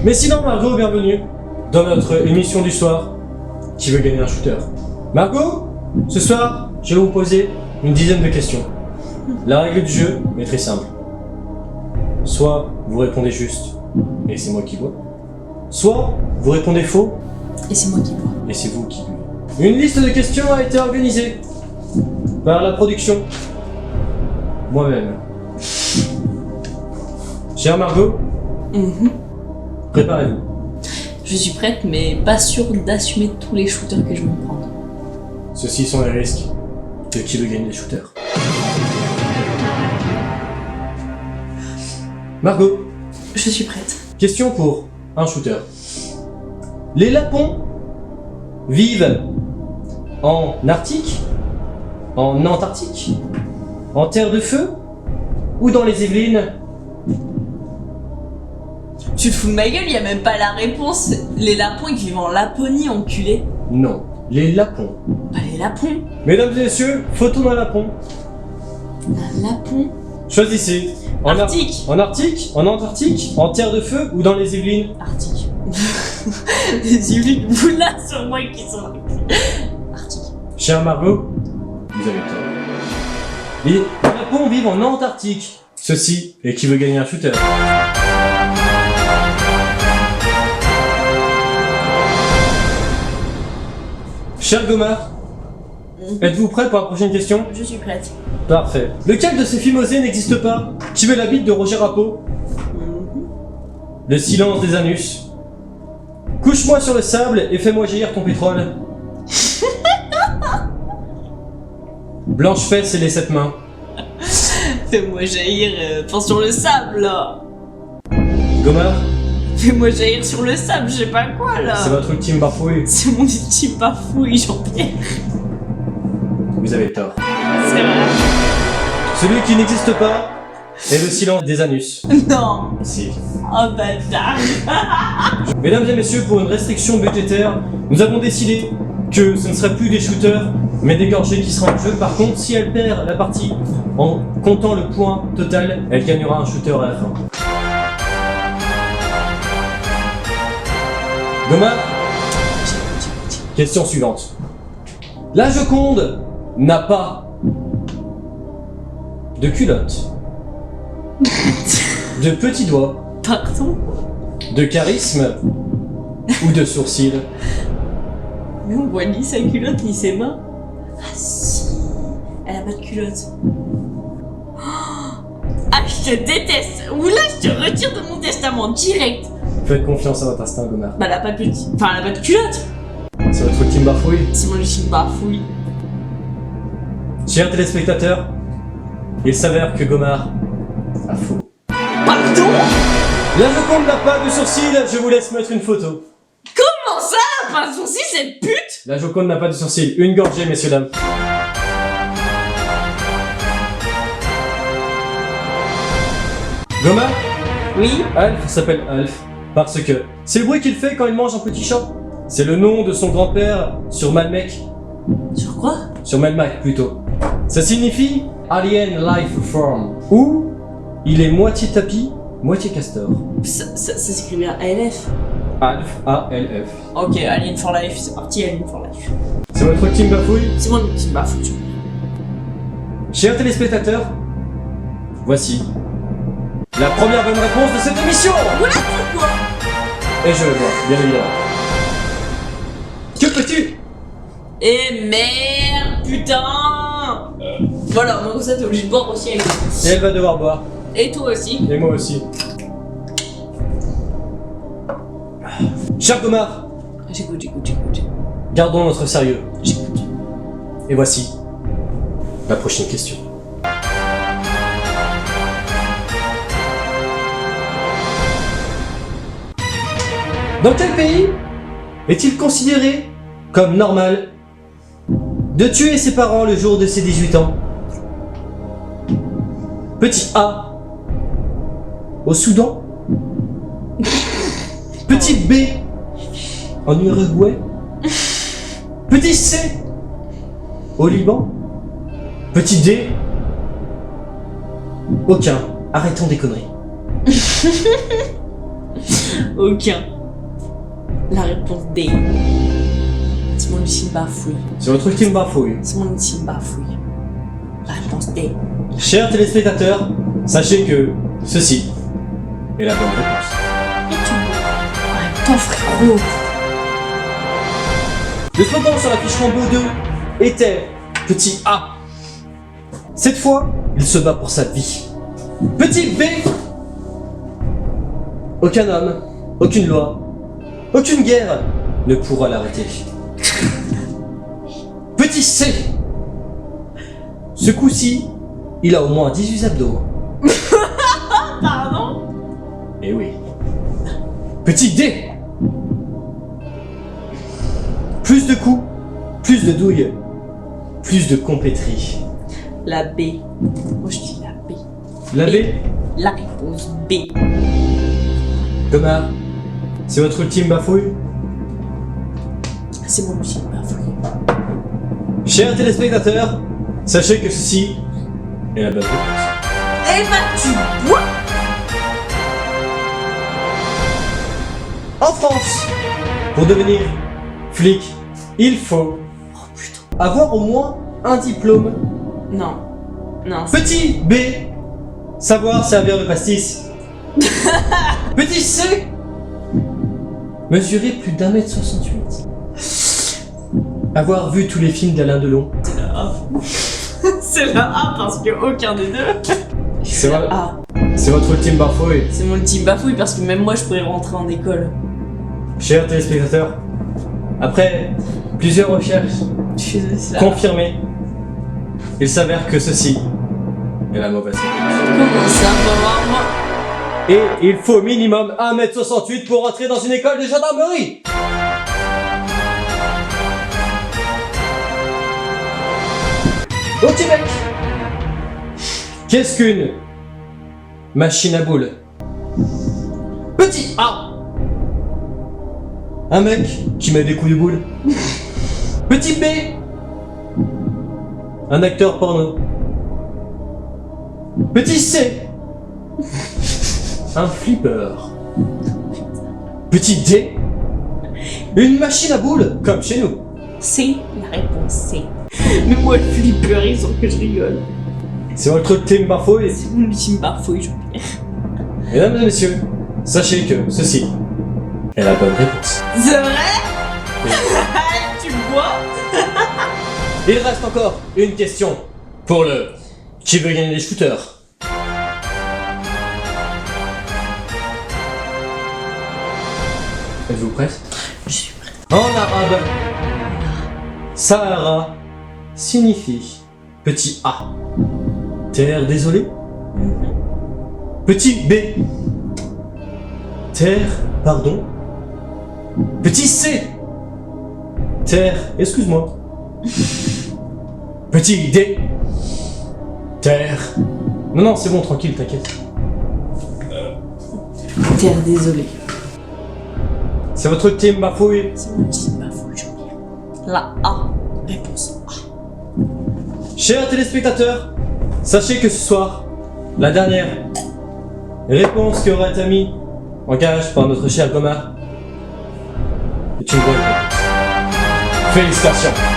Mais sinon, Margot, bienvenue dans notre émission du soir. Qui veut gagner un shooter? Margot, ce soir, je vais vous poser une dizaine de questions. La règle du jeu est très simple. Soit vous répondez juste, et c'est moi qui bois. Soit vous répondez faux, Et c'est moi qui bois. et c'est vous qui buvez. Une liste de questions a été organisée par la production. Moi-même. Chère Margot, préparez-vous. Je suis prête, mais pas sûre d'assumer tous les shooters que je vais me prendre. Ceux-ci sont les risques de qui veut gagner des shooters. Margot, Je suis prête. question pour un shooter. Les lapons vivent en Arctique, en Antarctique, en terre de feu ou dans les Yvelines? Tu te fous de ma gueule, y a même pas la réponse. Les lapons, ils vivent en Laponie, enculé. Non, les lapons. Bah les lapons. Mesdames et messieurs, photo d'un lapon. Un lapon. Choisissez. Arctique. En Arctique, en Antarctique, en terre de feu ou dans les Yvelines? Arctique. Les Yvelines, vous là sur moi qui sont Arctique. Cher Margot, vous avez tort. Les lapons vivent en Antarctique. Ceci est qui veut gagner un shooter. Cher Gomard, êtes-vous prêt pour la prochaine question? Je suis prête. Parfait. Lequel de ces films osés n'existe pas? Qui veut la bite de Roger Rappeau? Le silence des anus. Couche-moi sur le sable et fais-moi jaillir ton pétrole. Blanche-Fesse et les 7 mains. Fais-moi jaillir, enfin sur le sable là. Gomard, Fais-moi jaillir sur le sable, je sais pas quoi là. c'est votre ultime bafouille. C'est mon ultime bafouille, Jean-Pierre. Vous avez tort. C'est vrai. Celui qui n'existe pas est le silence des anus. Non. Si. Oh bâtard. Mesdames et messieurs, pour une restriction budgétaire, nous avons décidé que ce ne serait plus des shooters, mais des gorgées qui seront en jeu. Par contre, si elle perd la partie en comptant le point total, elle gagnera un shooter à la fin. Gomard, question suivante. La Joconde n'a pas de culotte, de petits doigts, Pardon. de charisme ou de sourcils. Mais on voit ni sa culotte ni ses mains. Ah si. Elle a pas de culotte. Ah je te déteste. Oula je te retire de mon testament direct. Faites confiance à votre instinct, Gomard. Bah elle a pas de petit. Enfin elle a pas de culotte. C'est votre ultime bafouille. C'est mon ultime bafouille. Chers téléspectateurs, il s'avère que Gomard a faux. Pardon. La Joconde n'a pas de sourcils, je vous laisse mettre une photo. Comment ça? Pas de sourcils cette pute. La Joconde n'a pas de sourcils. Une gorgée, messieurs, dames. Gomard, Oui. Alf s'appelle Alf parce que c'est le bruit qu'il fait quand il mange un petit chat. C'est le nom de son grand-père sur Malmec. Sur quoi? Sur Melmac plutôt. Ça signifie Alien Life Form, ou il est moitié tapis, moitié castor. Ça s'écrit bien ALF. Alf, A-L-F. Ok, Alien for Life, c'est parti, Alien for Life. C'est votre ultime bafouille? C'est mon ultime bafouille. Chers téléspectateurs, voici la première bonne réponse de cette émission. Voilà pourquoi. Et je vais voir, bien évidemment. Que peux-tu? Eh merde, putain. Voilà, moi ça t'es obligé de boire aussi avec moi. Et elle va devoir boire. Et toi aussi. Et moi aussi. Cher Gomard, J'écoute. gardons notre sérieux. J'écoute. Et voici la prochaine question. Dans quel pays est-il considéré comme normal de tuer ses parents le jour de ses 18 ans? Petit A, au Soudan. Petit B, en Uruguay. Petit C, au Liban. Petit D, aucun. Arrêtons des conneries. Aucun. La réponse D. C'est mon ultime bafouille. C'est votre ultime bafouille. C'est mon ultime bafouille. La réponse D. Chers téléspectateurs, sachez que ceci est la bonne réponse. Et tu en même temps, frérot. Le slogan sur la fiche Rambo 2 était Petit A. Cette fois, il se bat pour sa vie. Petit B. Aucun homme, aucune loi, aucune guerre ne pourra l'arrêter. Petit C. Ce coup-ci, il a au moins 18 abdos. Pardon? Eh oui. Petit D. Plus de coups, plus de douilles, plus de compléterie. La B. Moi je dis la B. La B. La réponse B. Thomas, c'est votre ultime bafouille? C'est mon ultime bafouille. Chers téléspectateurs, sachez que ceci est la bonne réponse. Eh ben tu bois. En France, pour devenir flic, il faut Oh putain. avoir au moins un diplôme. Non. Non. Petit B, savoir servir de pastis. Petit C, mesurer plus d'1m68. Avoir vu tous les films d'Alain Delon. C'est la A. C'est la A parce que aucun des deux. C'est vrai. A. C'est votre ultime bafouille. C'est mon ultime bafouille parce que même moi je pourrais rentrer en école. Chers téléspectateurs, après plusieurs recherches Je suis ça. confirmées, il s'avère que ceci est la mauvaise réponse. Comment ça, maman? Et il faut minimum 1m68 pour entrer dans une école de gendarmerie. Ok mec, qu'est-ce qu'une machine à boules? Petit A, un mec qui met des coups de boule. Petit B, un acteur porno. Petit C, un flipper. Petit D, une machine à boules comme chez nous. C'est la réponse C. Mais moi le flipper, ils ont que je rigole. C'est votre team bafouille. C'est mon ultime bafouille, Jean-Pierre. Mesdames et messieurs, sachez que ceci est la bonne réponse. C'est vrai? Tu bois? Il reste encore une question pour le qui veut gagner les shooters. Êtes-vous prêts? Je suis prête. En arabe, Sahara signifie petit A, terre désolée. Petit B, terre pardon. Petit C, terre excuse-moi. Petit D, terre. Non, c'est bon, tranquille, t'inquiète. Terre désolé. C'est votre team bafouille. C'est mon ultime bafouille, Jean-Pierre. La A. Réponse A. Chers téléspectateurs, sachez que ce soir, la dernière réponse qui aura été mise en gage par notre cher Gomard est une bonne réponse. Félicitations.